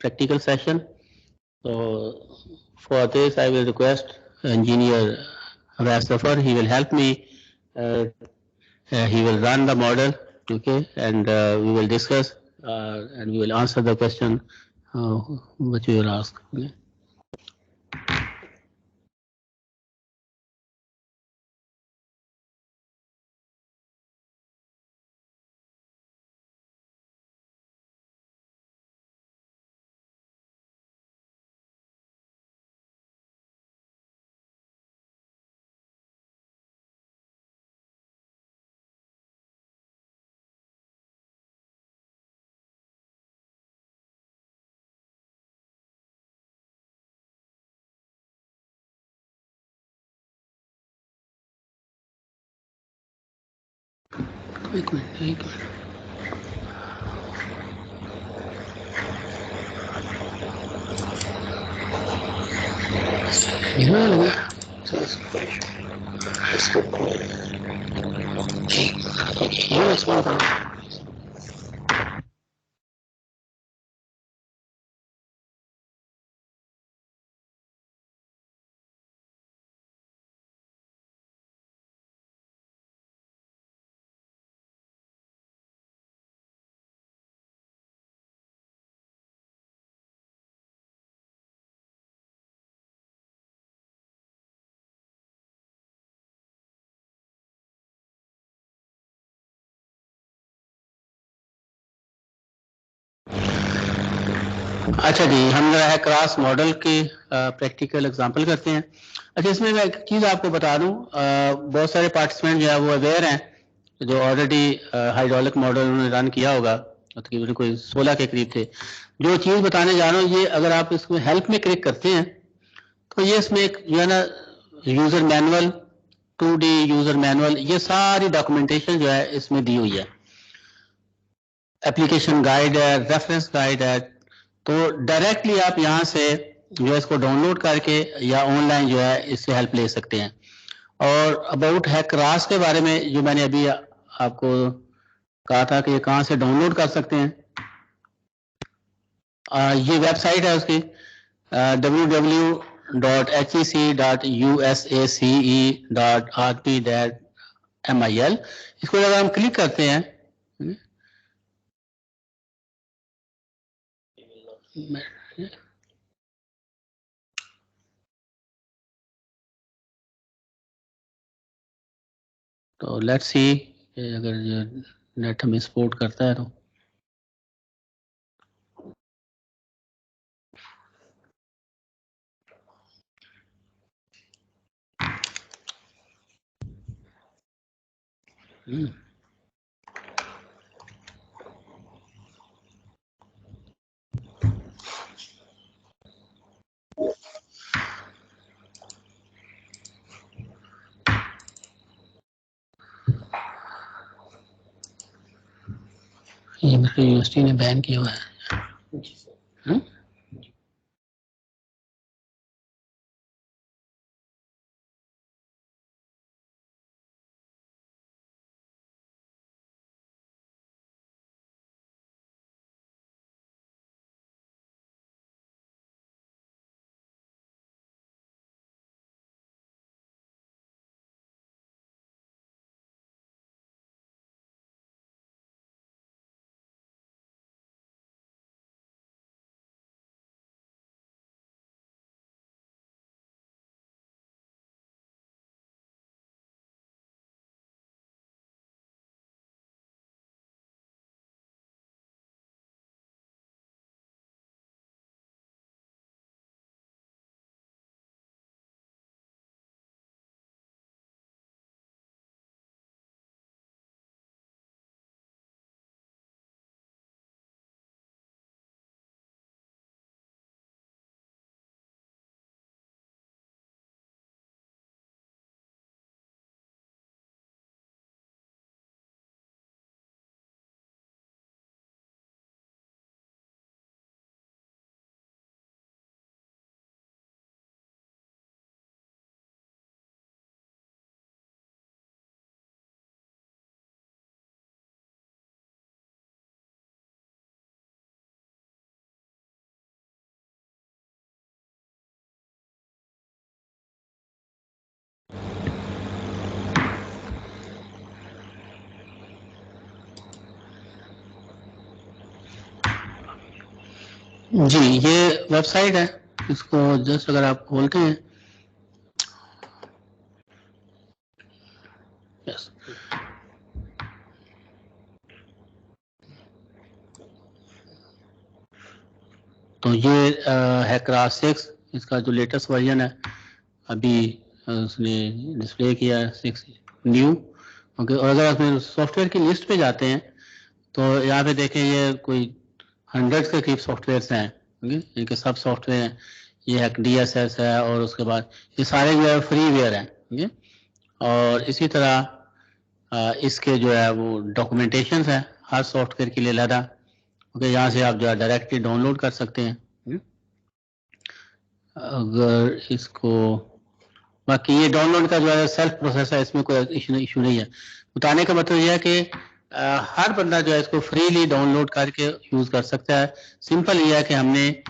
practical session. So for this, I will request Engineer Awais Safar. He will help me. He will run the model, okay, and we will discuss and we will answer the question which you will ask. Okay? एक minute अच्छा जी, हम जो है cross model के practical example करते हैं। अच्छा, इसमें मैं एक चीज़ आपको बता दूं, बहुत सारे पार्टिसिपेंट जो है वो अवेयर हैं जो ऑलरेडी हाइड्रोलिक मॉडल उन्होंने रन किया होगा, तकरीबन कोई 16 के करीब थे। जो चीज़ बताने जा रहा हूँ ये अगर आप इसमें हेल्प में क्लिक करते हैं तो ये इसमें एक जो है ना user manual, 2D user manual, ये सारी डॉक्यूमेंटेशन जो है इसमें दी हुई है। एप्लीकेशन गाइड है, रेफरेंस गाइड है, तो डायरेक्टली आप यहाँ से जो है इसको डाउनलोड करके या ऑनलाइन जो है इससे हेल्प ले सकते हैं। और अबाउट हैकरास के बारे में जो मैंने अभी आपको कहा था कि ये कहाँ से डाउनलोड कर सकते हैं, ये वेबसाइट है उसकी www.hec.usace.rp.mil। इसको अगर हम क्लिक करते हैं तो लेट्स सी अगर नेट हमें सपोर्ट करता है तो। ये मेरे यूनिवर्सिटी ने बैन किया हुआ है। जी, ये वेबसाइट है, इसको जस्ट अगर आप खोलते हैं, यस, तो ये है क्रास 6, इसका जो लेटेस्ट वर्जन है अभी उसने डिस्प्ले किया है 6 न्यू। ओके, और अगर आप सॉफ्टवेयर की लिस्ट पे जाते हैं तो यहाँ पे देखें ये कोई 100 के करीब सॉफ्टवेयर हैं, ओके, इनके सब सॉफ्टवेयर हैं। ये है DSS है, और उसके बाद ये सारे जो है फ्रीवेयर हैं, ओके। और इसी तरह इसके जो है वो डॉक्यूमेंटेशन है हर सॉफ्टवेयर के लिए अलग, ओके। यहाँ से आप जो है डायरेक्टली डाउनलोड कर सकते हैं। अगर इसको, बाकी ये डाउनलोड का जो है सेल्फ प्रोसेस है, इसमें कोई इशू नहीं है। बताने का मतलब यह है कि हर बंदा जो है इसको फ्रीली डाउनलोड करके यूज़ कर सकता है। सिंपल ये है कि हमने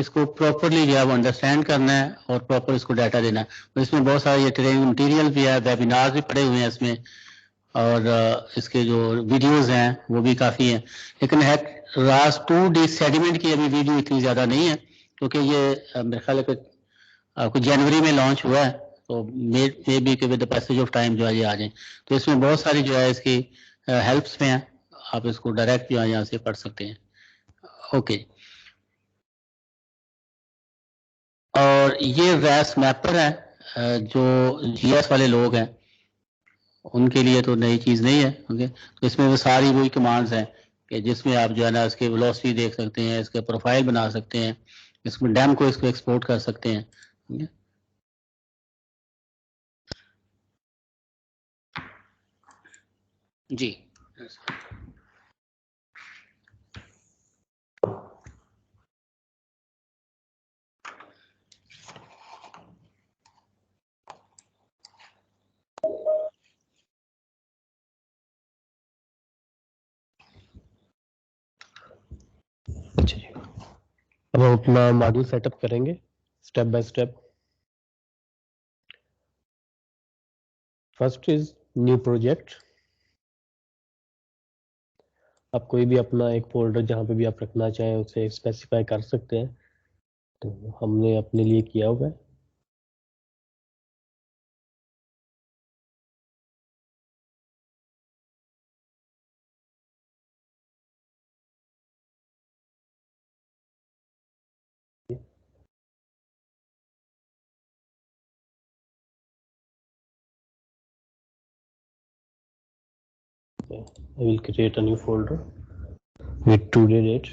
इसको प्रॉपरली जो है वो अंडरस्टैंड करना है और प्रॉपर इसको डाटा देना है। तो इसमें बहुत सारे ये ट्रेनिंग मटेरियल भी है, वेबिनार भी पड़े हुए हैं इसमें, और इसके जो वीडियोज़ हैं वो भी काफ़ी हैं। लेकिन है रास 2D सेडिमेंट की अभी वीडियो इतनी ज़्यादा नहीं है, क्योंकि ये मेरे ख्याल है कि कुछ जनवरी में लॉन्च हुआ है, तो मे बी के with the passage of time जो है ये आ जाए। तो इसमें बहुत सारी जो है इसकी हेल्प्स में है, आप इसको डायरेक्ट जो है यहाँ से पढ़ सकते हैं। ओके, और ये रैस मैपर है, जो GS वाले लोग हैं उनके लिए तो नई चीज़ नहीं है, ओके। तो इसमें वो सारी वही कमांड्स हैं कि जिसमें आप जो है ना इसके वेलोसिटी देख सकते हैं, इसके प्रोफाइल बना सकते हैं, इसमें डैम को इसको एक्सपोर्ट कर सकते हैं, okay? जी, अब हम अपना मॉड्यूल सेटअप करेंगे step by step. First is new project. आप कोई भी अपना एक फोल्डर जहाँ पे भी आप रखना चाहें उसे स्पेसिफाई कर सकते हैं, तो हमने अपने लिए किया हुआ है। I will create a new folder with today date.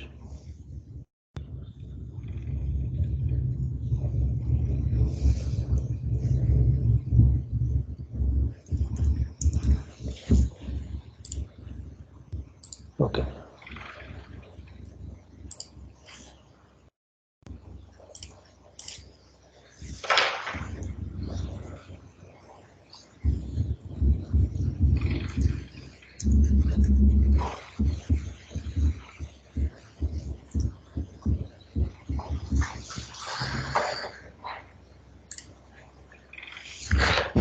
Okay.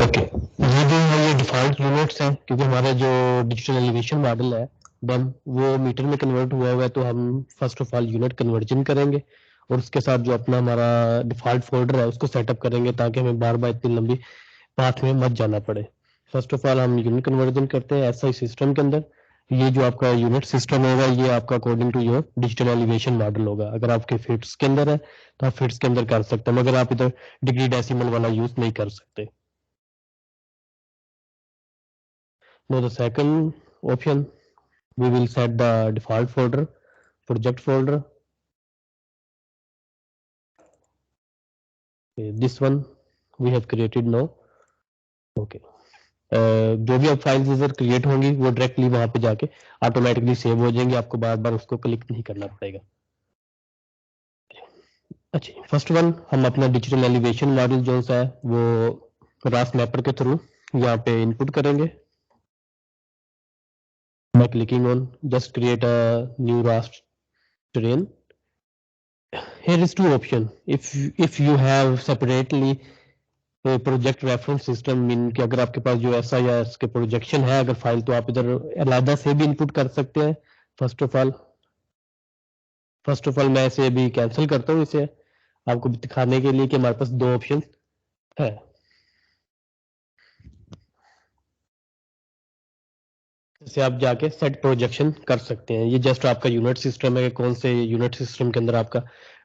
Okay, ये जो है ये डिफॉल्ट यूनिट्स हैं, क्योंकि हमारा जो डिजिटल एलिवेशन मॉडल है डन वो मीटर में कन्वर्ट हुआ हुआ है, तो हम first of all unit conversion करेंगे और उसके साथ जो अपना हमारा डिफॉल्ट फोल्डर है उसको सेटअप करेंगे, ताकि हमें बार बार इतनी लंबी पाथ में मत जाना पड़े। फर्स्ट ऑफ ऑल हम यूनिट कन्वर्जन करते हैं SI सिस्टम के अंदर। ये जो आपका यूनिट सिस्टम होगा ये आपका according to your digital elevation model होगा। अगर आपके फिट्स के अंदर है तो आप फिट्स के अंदर कर सकते हैं, मगर आप इधर डिग्री डेसिमल वाला यूज नहीं कर सकते। Now the second option, we will set the default folder, project folder. Okay, this one we have created now. Okay. जो भी अब फाइल्स इधर क्रिएट होंगी वो डायरेक्टली वहां पे जाके ऑटोमेटिकली सेव हो जाएंगे, आपको बार बार उसको क्लिक नहीं करना पड़ेगा। अच्छा, फर्स्ट वन हम अपना डिजिटल एलिवेशन मॉडल जो सा है वो रास मैपर के थ्रू यहाँ पे इनपुट करेंगे। by clicking on just create a new raster terrain. Here is two option. If you have separately project reference system mean कि अगर आपके पास जो SIS के प्रोजेक्शन है अगर फाइल, तो आप इधर अलग से भी इनपुट कर सकते हैं। First of all first of all मैं इसे अभी कैंसिल करता हूँ इसे आपको दिखाने के लिए कि हमारे पास दो ऑप्शन है। जैसे आप जाके सेट प्रोजेक्शन कर सकते हैं। ये जस्ट आपका यूनिट सिस्टम है कि कौन से यूनिट सिस्टम के अंदर आपका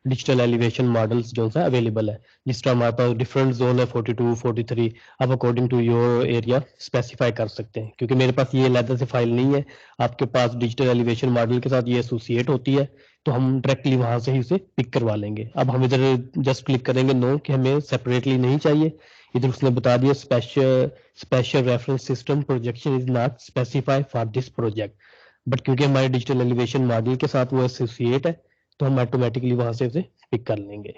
डिजिटल एलिवेशन मॉडल्स जो सा अवेलेबल है। जिस तरह हमारे पास डिफरेंट जोन है 42, 43, आप according to your area specify कर सकते हैं। क्योंकि मेरे पास ये अलग से फाइल नहीं है, आपके पास डिजिटल एलिवेशन मॉडल के साथ ये एसोसिएट होती है, तो हम डायरेक्टली वहां से ही उसे पिक करवा लेंगे। अब हम इधर जस्ट क्लिक करेंगे नो कि हमें सेपरेटली नहीं चाहिए। इधर उसने बता दिया special reference system projection is not specify for this project, but क्योंकि हमारे डिजिटल एलिवेशन मॉडल के साथ वो एसोसिएट है तो हम ऑटोमेटिकली वहां से उसे पिक कर लेंगे।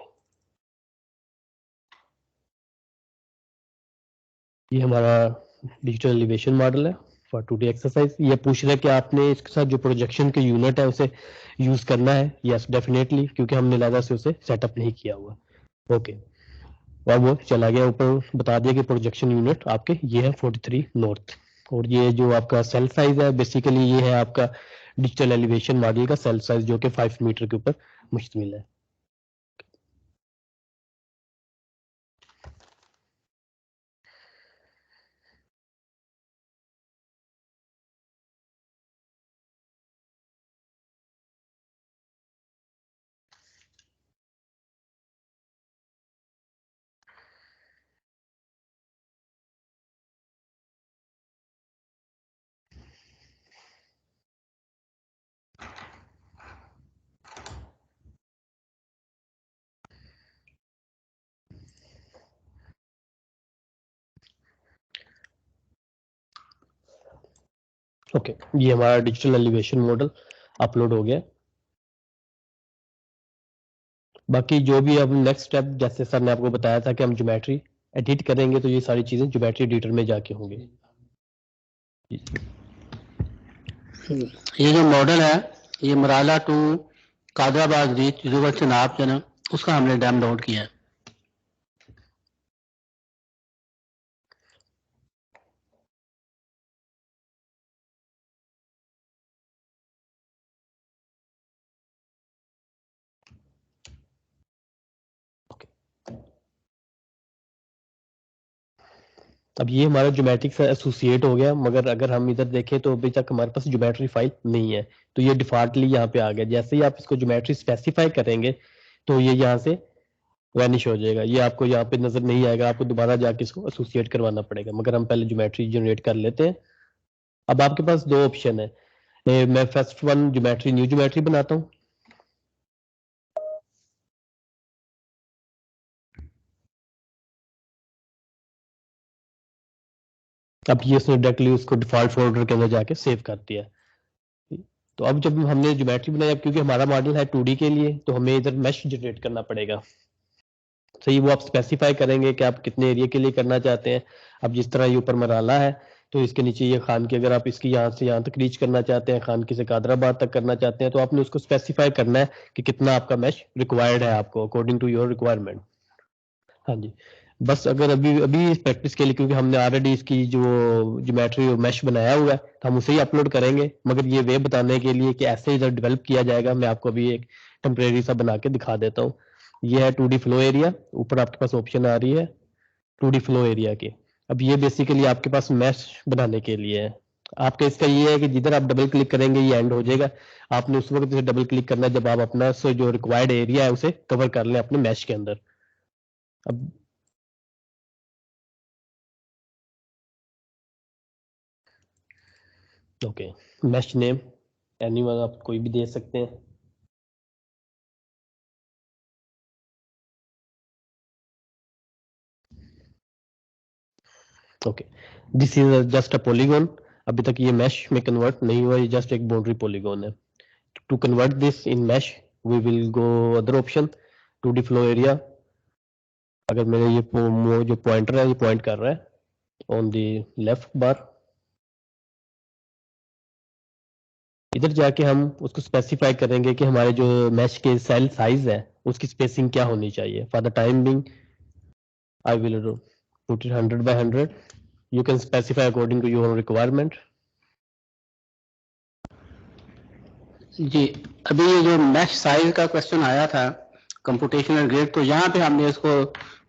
ये हमारा डिजिटल एलिवेशन मॉडल है फॉर टुडे एक्सरसाइज। ये पूछ रहा है कि आपने इसके साथ जो प्रोजेक्शन के यूनिट है उसे यूज करना है। यस डेफिनेटली, क्योंकि हमने लादा से उसे सेटअप नहीं किया हुआ। ओके, और वो चला गया ऊपर, बता दिया कि प्रोजेक्शन यूनिट आपके ये है 43 नॉर्थ। और ये जो आपका सेल साइज है बेसिकली ये है आपका डिजिटल एलिवेशन मॉडल का सेल साइज जो कि 5 मीटर के ऊपर मुश्तमिल है। ओके, ये हमारा डिजिटल एलिवेशन मॉडल अपलोड हो गया। बाकी जो भी अब नेक्स्ट स्टेप, जैसे सर ने आपको बताया था कि हम ज्योमेट्री एडिट करेंगे, तो ये सारी चीजें ज्योमेट्री एडिटर में जाके होंगे। ये जो मॉडल है ये Marala to Qadirabad reach river Chenab जो ना उसका हमने डाउनलोड किया है। अब ये हमारा ज्योमेट्रिक से एसोसिएट हो गया, मगर अगर हम इधर देखें तो अभी तक हमारे पास ज्योमेट्री फाइल नहीं है। तो ये डिफॉल्टली यहाँ पे आ गया। जैसे ही आप इसको ज्योमेट्री स्पेसिफाई करेंगे तो ये यहाँ से वैनिश हो जाएगा। ये आपको यहाँ पे नजर नहीं आएगा, आपको दोबारा जाके इसको एसोसिएट करवाना पड़ेगा। मगर हम पहले ज्योमेट्री जनरेट कर लेते हैं। अब आपके पास दो ऑप्शन है। मैं first one geometry new geometry बनाता हूँ। अब ये उसने डायरेक्टली उसको डिफॉल्ट फोल्डर के अंदर जाके सेव कर दिया। तो अब जब हमने ज्योमेट्री बनाया, क्योंकि हमारा मॉडल है 2D के लिए, तो हमें इधर मैश जनरेट करना पड़ेगा। सही, वो आप स्पेसिफाई करेंगे कि आप कितने एरिया के लिए करना चाहते हैं। अब जिस तरह ये ऊपर मराला है तो इसके नीचे ये खान की, अगर आप इसकी यहाँ से यहाँ तक रीच करना चाहते हैं, खान की से कादराबाद तक करना चाहते हैं, तो आपने उसको स्पेसिफाई करना है कि कितना आपका मैश रिक्वायर्ड है आपको अकॉर्डिंग टू योर रिक्वायरमेंट। हाँ जी, बस अगर अभी अभी प्रैक्टिस के लिए, क्योंकि हमने ऑलरेडी इसकी जो ज्योमेट्री मैश बनाया हुआ है तो हम उसे ही अपलोड करेंगे। मगर ये वे बताने के लिए कि ऐसे इधर डेवलप किया जाएगा, मैं आपको अभी एक टेम्परेरी सा बना के दिखा देता हूँ। ये है 2D फ्लो एरिया, ऊपर आपके पास ऑप्शन आ रही है 2D फ्लो एरिया की। अब ये बेसिकली आपके पास मैश बनाने के लिए है। आपका इसका ये है कि जिधर आप डबल क्लिक करेंगे ये एंड हो जाएगा। आपने उस वक्त इसे डबल क्लिक करना है जब आप अपना जो रिक्वायर्ड एरिया है उसे कवर कर लें अपने मैश के अंदर। अब ओके, मैश नेम एनीवन आप कोई भी दे सकते हैं। Okay, this is just a polygon. अभी तक ये मैश में कन्वर्ट नहीं हुआ, ये जस्ट एक बाउंड्री पॉलीगॉन है। To convert this in mesh we will go other option 2D flow area. अगर मेरे ये जो पॉइंटर है ये पॉइंट कर रहा है ऑन दी लेफ्ट बार, इधर जाके हम उसको स्पेसिफाई करेंगे कि हमारे जो मैश के सेल साइज है उसकी स्पेसिंग क्या होनी चाहिए। For the time being I will put it 100 by 100। You can specify according to your requirement. जी अभी ये जो मैश साइज का क्वेश्चन आया था कंप्यूटेशनल ग्रिड, तो यहाँ पे हमने इसको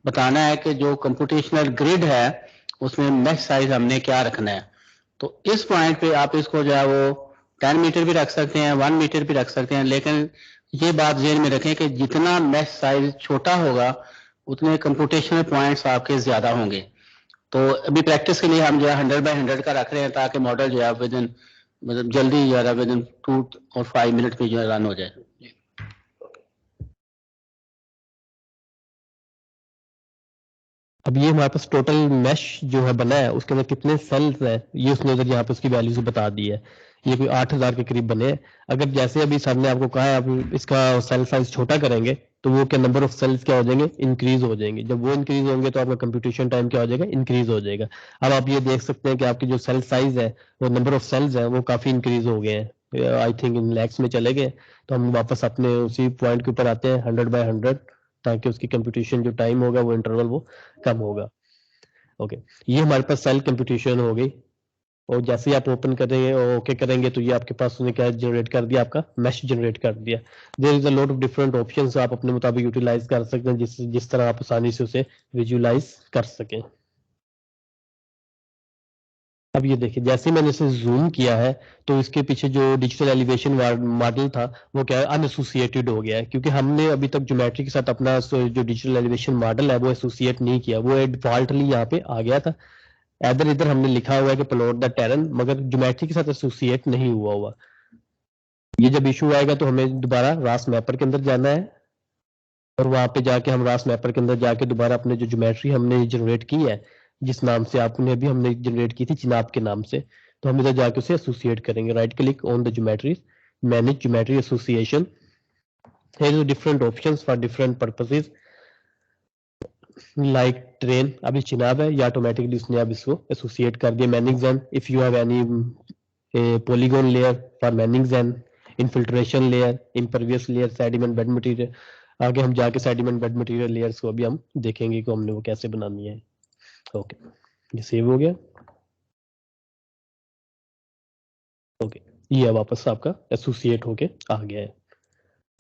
बताना है कि जो कंप्यूटेशनल ग्रिड है उसमें मैश साइज हमने क्या रखना है। तो इस पॉइंट पे आप इसको जो है वो 10 मीटर भी रख सकते हैं, 1 मीटर भी रख सकते हैं, लेकिन ये बात ज़हन में रखें कि जितना मैश साइज छोटा होगा उतने कंप्यूटेशनल पॉइंट्स आपके ज़्यादा होंगे। तो अभी प्रैक्टिस के लिए हम जो है 100 बाय 100 का रख रहे हैं ताकि मॉडल जो है विद इन मतलब जल्दी जो है विद इन 2 और 5 मिनट में जो है रन हो जाए। अब ये हमारे पास टोटल मैश जो है बना है उसके अंदर कितने सेल्स हैं ये उसने उधर यहाँ पे उसकी वैल्यूज बता दी है। ये कोई 8000 के करीब बने हैं। अगर जैसे अभी सर ने आपको कहा है आप इसका सेल साइज छोटा करेंगे तो वो क्या नंबर ऑफ सेल्स क्या हो जाएंगे, इंक्रीज हो जाएंगे। जब वो इंक्रीज होंगे तो आपका कंप्यूटेशन टाइम क्या हो जाएगा, इंक्रीज हो जाएगा। अब आप ये देख सकते हैं कि आपकी जो सेल साइज है वो नंबर ऑफ सेल्स है वो काफी इंक्रीज हो गए हैं, आई थिंक इन लैक्स में चले गए। तो हम वापस अपने उसी पॉइंट के ऊपर आते हैं 100 बाय 100 ताकि उसकी कंप्यूटेशन जो टाइम होगा वो इंटरवल वो कम होगा। ओके, ये हमारे पास सेल कंप्यूटेशन हो गई। और जैसे ही आप ओपन करेंगे और ओके करेंगे तो ये आपके पास उसने क्या जनरेट कर दिया, आपका मैश जनरेट कर दिया। There is a lot of different options आप अपने मुताबिक यूटिलाइज कर सकते हैं जिस तरह आप आसानी से उसे विजुअलाइज कर सकें। अब ये देखिए जैसे मैंने इसे जूम किया है तो इसके पीछे जो डिजिटल एलिवेशन मॉडल था वो क्या है, अनएसोसिएटेड हो गया है, क्योंकि हमने अभी तक ज्योमेट्री के साथ अपना जो डिजिटल एलिवेशन मॉडल है वो एसोसिएट नहीं किया, वो डिफॉल्टली यहाँ पे आ गया था। इधर हमने लिखा हुआ है कि प्लॉट द टेरन, मगर ज्योमेट्री के साथ एसोसिएट नहीं हुआ। ये जब इशू आएगा तो हमें दोबारा रास मैपर के अंदर जाना है और वहां पे जाके हम रास मैपर के अंदर जाके दोबारा अपने जो ज्योमेट्री हमने जनरेट की है जिस नाम से आपने अभी हमने जनरेट की थी चिनाब के नाम से, तो हम इधर जाके उसे एसोसिएट करेंगे। Right click on the geometry, manage geometry association. Here are different options for different purposes like train. अभी चिनाब है या ऑटोमेटिकली उसने अब इसको एसोसिएट कर दिया। Manning's n, if you have any polygon layer for Manning's n, infiltration layer, impervious layer, sediment bed material. आगे हम जाके सेडिमेंट बेड मटेरियल लेयर्स को अभी हम देखेंगे कि हमने वो कैसे बनानी है। ओके, ये सेव हो गया। ओके, ये वापस आपका एसोसिएट होके आ गया है।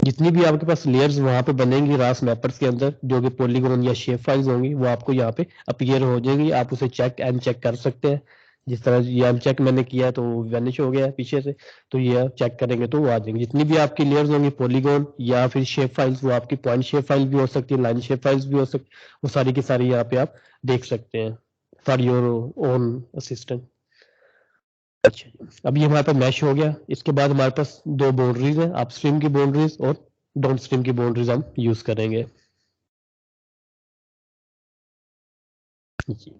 जितनी भी आपके पास लेयर्स वहां पे बनेंगी रास मैपर्स के अंदर जो कि पॉलीगॉन या शेप फाइल्स होंगी वो आपको यहाँ पे अपीयर हो जाएंगी। आप उसे चेक एंड चेक कर सकते हैं। जिस तरह ये अनचेक मैंने किया है तो वो वैनिश हो गया है पीछे से, तो ये चेक करेंगे तो वो आ जाएंगे। जितनी भी आपकी लेयर्स होंगी पॉलीगॉन या फिर शेप फाइल्स, वो आपकी पॉइंट शेप फाइल भी हो सकती है, लाइन शेप फाइल्स भी हो सकती, वो सारी की सारी यहाँ पे आप देख सकते हैं फॉर योर ओन असिस्टेंट। अच्छा जी, अब ये हमारे पास मैश हो गया। इसके बाद हमारे पास दो बाउंड्रीज हैं, अपस्ट्रीम की बाउंड्रीज और डाउनस्ट्रीम की बाउंड्रीज हम यूज करेंगे। जी,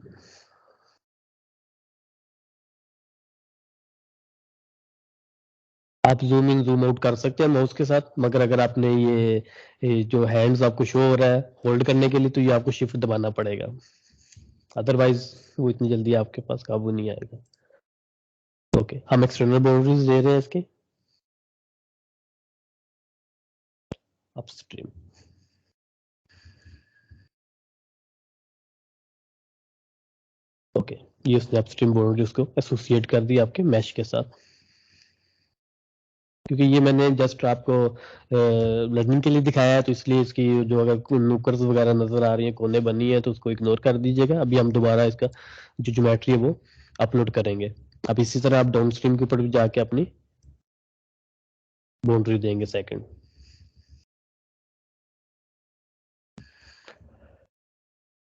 आप जूम इन जूम आउट कर सकते हैं माउस के साथ, मगर अगर आपने ये जो हैंड्स आपको शो हो रहा है होल्ड करने के लिए तो ये आपको शिफ्ट दबाना पड़ेगा, अदरवाइज वो इतनी जल्दी आपके पास काबू नहीं आएगा। ओके, हम एक्सटर्नल बाउंड्रीज दे रहे हैं इसके अपस्ट्रीम। ओके, ये उसने अपस्ट्रीम बाउंड्रीज को एसोसिएट कर दिया आपके मैश के साथ। क्योंकि ये मैंने जस्ट आपको लर्निंग के लिए दिखाया है तो इसलिए इसकी जो अगर नुकर्स वगैरह नजर आ रही है, कोने बनी है, तो उसको इग्नोर कर दीजिएगा। अभी हम दोबारा इसका जो ज्योमेट्री है वो अपलोड करेंगे। अब इसी तरह आप डाउन स्ट्रीम के ऊपर भी जाके अपनी बाउंड्री देंगे सेकंड।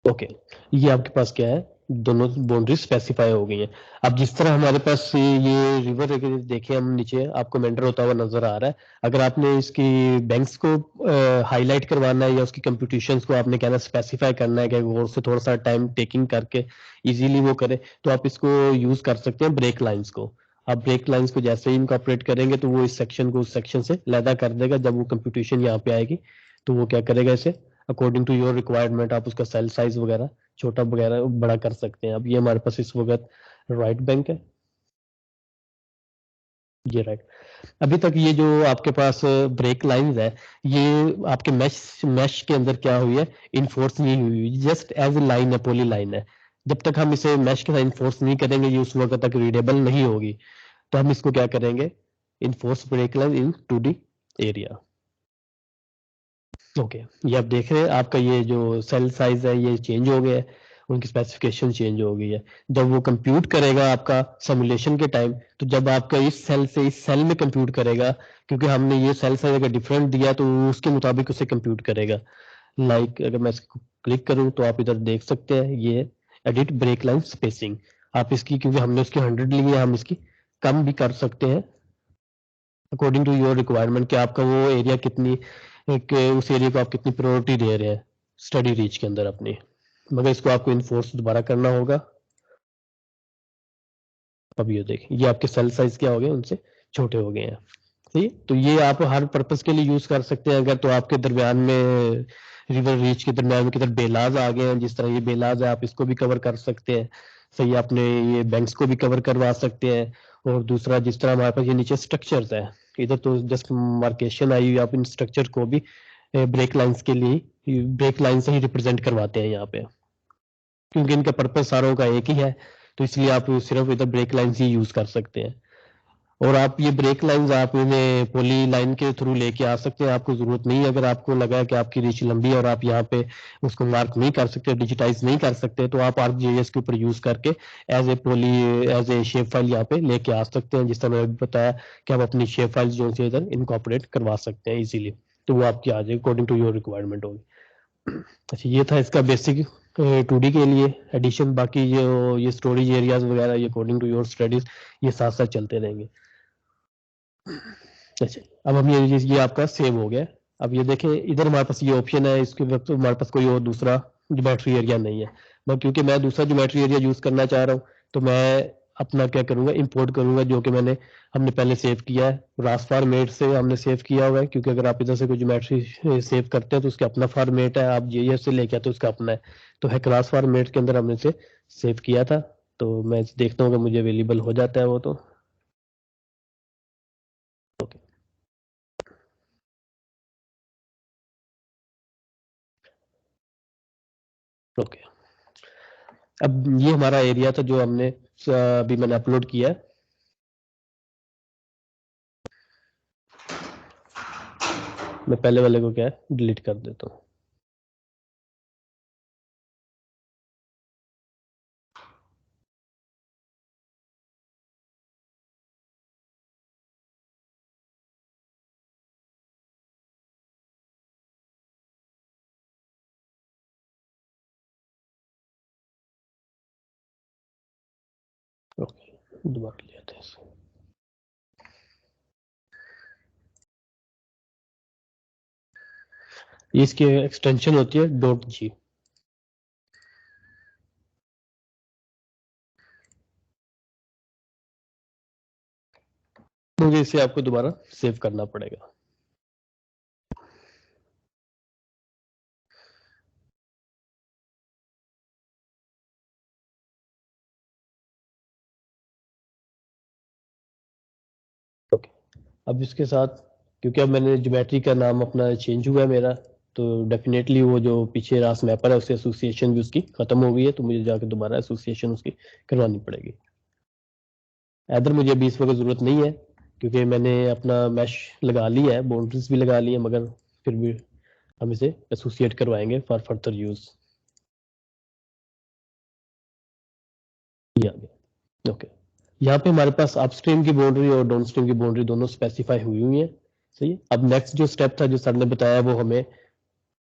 ओके, ये आपके पास क्या है, दोनों बाउंड्री स्पेसिफाई हो गई हैं। अब जिस तरह हमारे पास ये रिवर देखे हम नीचे आपको मेंटर होता हुआ नजर आ रहा है, अगर आपने इसकी बैंक्स को हाईलाइट करवाना है या उसकी कंप्यूटेशंस को आपने कहना स्पेसिफाई करना है कि और से थोड़ा सा टाइम टेकिंग करके इजीली वो करे, तो आप इसको यूज कर सकते हैं ब्रेक लाइंस को। आप ब्रेक लाइंस को जैसे ही इनकॉर्पोरेट करेंगे तो वो इस सेक्शन को उस सेक्शन से अलहदा कर देगा। जब वो कंप्यूटेशन यहाँ पे आएगी तो वो क्या करेगा, इसे अकॉर्डिंग टू योर रिक्वायरमेंट आप उसका सेल साइज वगैरह छोटा वगैरह बड़ा कर सकते हैं। अब ये हमारे पास इस वक्त राइट बैंक है, ये राइट। अभी तक ये जो आपके पास ब्रेक लाइंस है ये आपके मैश के अंदर क्या हुई है, इन्फोर्स नहीं हुई, जस्ट एज ए लाइन है, पॉली लाइन है। जब तक हम इसे मैश के साथ इन्फोर्स नहीं करेंगे ये उस वक्त तक रीडेबल नहीं होगी। तो हम इसको क्या करेंगे, enforce break line in 2D area. Okay, ये आप देख रहे हैं आपका ये जो सेल साइज है ये चेंज हो गया है, उनकी स्पेसिफिकेशन चेंज हो गई है। जब वो कंप्यूट करेगा आपका सिमुलेशन के टाइम, तो जब आपका इस सेल से इस सेल में कंप्यूट करेगा, क्योंकि हमने ये सेल साइज अगर डिफरेंट दिया तो उसके मुताबिक उसे कंप्यूट करेगा। लाइक अगर मैं इसको क्लिक करूं तो आप इधर देख सकते हैं ये एडिट ब्रेक लाइन स्पेसिंग। आप इसकी, क्योंकि हमने उसकी 100 ली है, हम इसकी कम भी कर सकते हैं अकॉर्डिंग टू योर रिक्वायरमेंट, कि आपका वो एरिया कितनी, उस एरिया को आप कितनी प्रायोरिटी दे रहे हैं स्टडी रीच के अंदर अपनी। मगर इसको आपको इन्फोर्स दोबारा करना होगा। अब ये देखिए ये आपके सेल साइज क्या हो गए, उनसे छोटे हो गए हैं। सही है, तो ये आप हर पर्पस के लिए यूज कर सकते हैं। अगर तो आपके दरमियान में रिवर रीच के दरमियान में किधर बेलाज आ गए हैं, जिस तरह ये बेलाज है आप इसको भी कवर कर सकते हैं। सही, आपने ये बैंक्स को भी कवर करवा सकते हैं। और दूसरा, जिस तरह हमारे पास ये नीचे स्ट्रक्चर्स है, इधर तो जस्ट मार्केशन आई हुई, आप इन स्ट्रक्चर को भी ब्रेक लाइंस के लिए ब्रेक लाइन से ही रिप्रेजेंट करवाते हैं यहाँ पे, क्योंकि इनका पर्पस सारों का एक ही है। तो इसलिए आप सिर्फ इधर ब्रेक लाइंस ही यूज कर सकते हैं। और आप ये ब्रेक लाइंस आप इन्हें पॉली लाइन के थ्रू लेके आ सकते हैं, आपको जरूरत नहीं है। अगर आपको लगा है कि आपकी रीच लंबी है और आप यहाँ पे उसको मार्क नहीं कर सकते, डिजिटाइज नहीं कर सकते, तो आप ArcGIS के ऊपर यूज करके एज ए शेप फाइल यहाँ पे लेके आ सकते हैं। जिस तरह मैंने बताया कि आप अपनी शेप फाइल जो है इधर इनकॉर्पोरेट करवा सकते हैं इजीली, तो वो आपकी आ जाएगी अकॉर्डिंग टू योर रिक्वायरमेंट होगी। अच्छा, ये था इसका बेसिक 2D के लिए एडिशन। बाकी ये स्टोरेज एरियाज वगैरह ये अकॉर्डिंग टू योर स्टडीज ये साथ साथ चलते रहेंगे। अच्छा, अब हम ये आपका सेव हो गया। अब ये देखें इधर हमारे पास ये ऑप्शन है, इसके वक्त तो हमारे पास कोई और दूसरा ज्योमेट्री एरिया नहीं है। मैं क्योंकि मैं दूसरा ज्योमेट्री एरिया यूज करना चाह रहा हूँ, तो मैं अपना क्या करूंगा, इंपोर्ट करूंगा, जो कि हमने पहले सेव किया है। रास फॉर्मेट से हमने सेव किया हुआ है, क्योंकि अगर आप इधर से कोई ज्योमेट्री सेव करते हैं तो उसका अपना फॉर्मेट है, आप GIS से लेके आते तो उसका अपना है। तो है क्लास फॉर्मेट के अंदर हमने से सेव किया था, तो मैं देखता हूँ कि मुझे अवेलेबल हो जाता है वो। तो ओके, अब ये हमारा एरिया था जो हमने अभी मैंने अपलोड किया है। मैं पहले वाले को क्या है डिलीट कर देता हूँ। ओके, दोबारा ले आते हैं इसको। इसकी एक्सटेंशन होती है .g। मुझे इसे आपको दोबारा सेव करना पड़ेगा। ओके, अब इसके साथ, क्योंकि अब मैंने ज्योमेट्री का नाम अपना चेंज हुआ है मेरा, तो डेफिनेटली वो जो पीछे रास मैपर है उससे एसोसिएशन भी उसकी खत्म हो गई है, तो मुझे जाकर दोबारा एसोसिएशन उसकी करवानी पड़ेगी। इधर मुझे अभी इस वक्त जरूरत नहीं है, क्योंकि मैंने अपना मैश लगा लिया है, बाउंड्रीज भी लगा ली है, मगर फिर भी हम इसे एसोसिएट करवाएंगे फॉर फर्दर यूज। ओके, यहाँ पे हमारे पास अपस्ट्रीम की बाउंड्री और डाउनस्ट्रीम की बाउंड्री दोनों स्पेसिफाई हुई है। सही है, अब नेक्स्ट जो स्टेप था जो सर ने बताया, वो हमें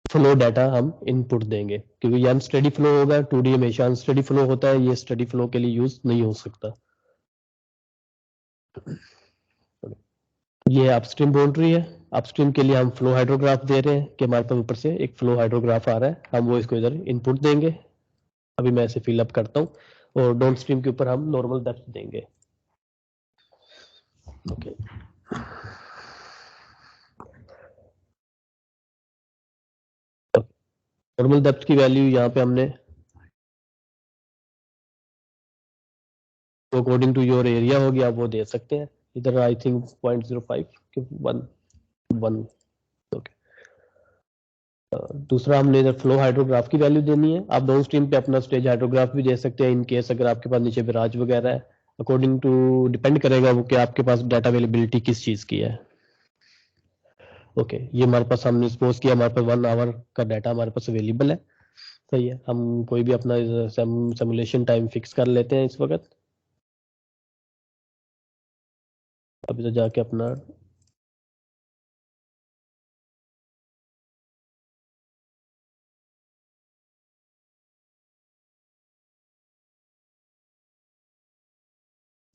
फ्लो डाटा हम इनपुट देंगे, क्योंकि ये अनस्टेडी फ्लो होगा। 2D हमेशा अनस्टेडी फ्लो होता है, ये स्टडी फ्लो के लिए यूज नहीं हो सकता। ये अपस्ट्रीम बाउंड्री है। अपस्ट्रीम के लिए हम फ्लो हाइड्रोग्राफ दे रहे हैं कि हमारे पास ऊपर से एक फ्लो हाइड्रोग्राफ आ रहा है, हम वो इसको इधर इनपुट देंगे। अभी मैं इसे फिलअप करता हूँ, और डाउनस्ट्रीम के ऊपर हम नॉर्मल डेप्थ देंगे। ओके, नॉर्मल डेप्थ की वैल्यू यहाँ पे हमने अकॉर्डिंग टू योर एरिया होगी, आप वो दे सकते हैं। इधर आई थिंक 0.05 के 1 ओके। दूसरा हमने इधर फ्लो हाइड्रोग्राफ की वैल्यू देनी है। आप डाउन स्ट्रीम पे अपना स्टेज हाइड्रोग्राफ भी दे सकते हैं, इन केस अगर आपके पास नीचे बराज वगैरह है। अकॉर्डिंग टू डिपेंड करेगा वो कि आपके पास डाटा अवेलेबिलिटी किस चीज की है। ओके, ये हमारे पास, हमने सपोज किया हमारे पास 1 आवर का डाटा हमारे पास अवेलेबल है। सही है, हम कोई भी अपना सिमुलेशन टाइम फिक्स कर लेते हैं इस वक्त। अभी तो जाके अपना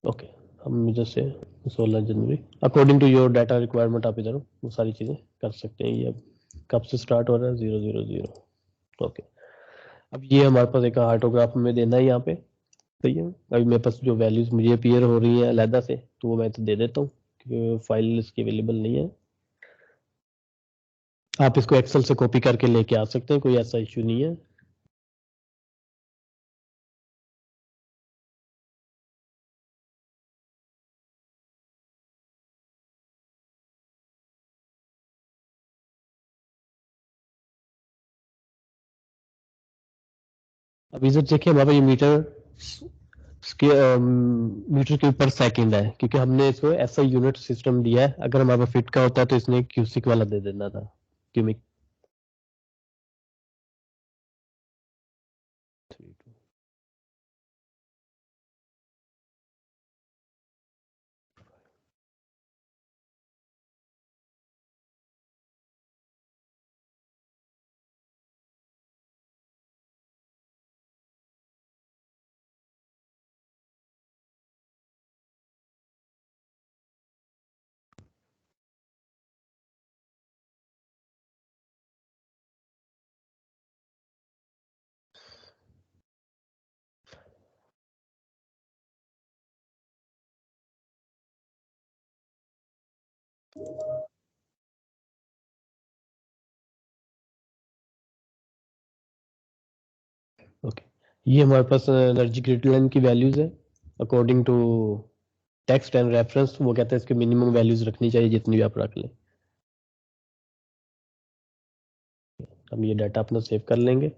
ओके, हम जैसे 16 जनवरी according to your data requirement आप इधर वो सारी चीज़ें कर सकते हैं। ये अब कब से स्टार्ट हो रहा है? 000। ओके, अब ये हमारे पास एक ऑटोग्राफ में देना है यहाँ पे। सही है, अभी मेरे पास जो वैल्यूज मुझे अपीयर हो रही है अलहदा से, तो वो मैं तो दे देता हूँ क्योंकि फाइल इसकी अवेलेबल नहीं है। आप इसको एक्सेल से कॉपी करके लेके आ सकते हैं, कोई ऐसा इश्यू नहीं है। अब इधर देखिए हमारा ये मीटर मीटर के ऊपर सेकंड है, क्योंकि हमने इसको ऐसा यूनिट सिस्टम दिया है। अगर हमारे पास फिट का होता है तो इसने क्यूसिक वाला दे देना था, क्यूमिक। ओके, ये हमारे पास एनर्जी ग्रिड लाइन की वैल्यूज है according to text and reference. वो कहते हैं इसके मिनिमम वैल्यूज रखनी चाहिए, जितनी भी आप रख लें। हम ये डाटा अपना सेव कर लेंगे।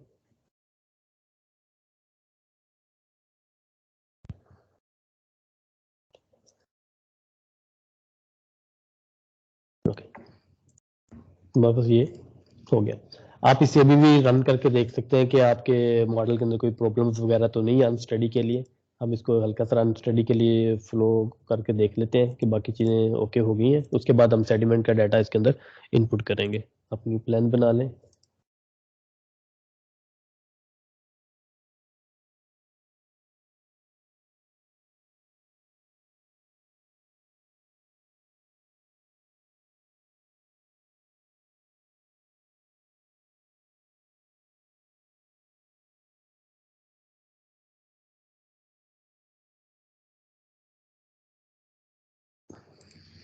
ओके, हमारे पास ये हो गया। आप इसे अभी भी रन करके देख सकते हैं कि आपके मॉडल के अंदर कोई प्रॉब्लम्स वगैरह तो नहीं है अनस्टडी के लिए। हम इसको हल्का सा अनस्टडी के लिए फ्लो करके देख लेते हैं कि बाकी चीज़ें ओके हो गई हैं। उसके बाद हम सेडिमेंट का डाटा इसके अंदर इनपुट करेंगे। अपनी प्लान बना लें।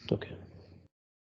ओके,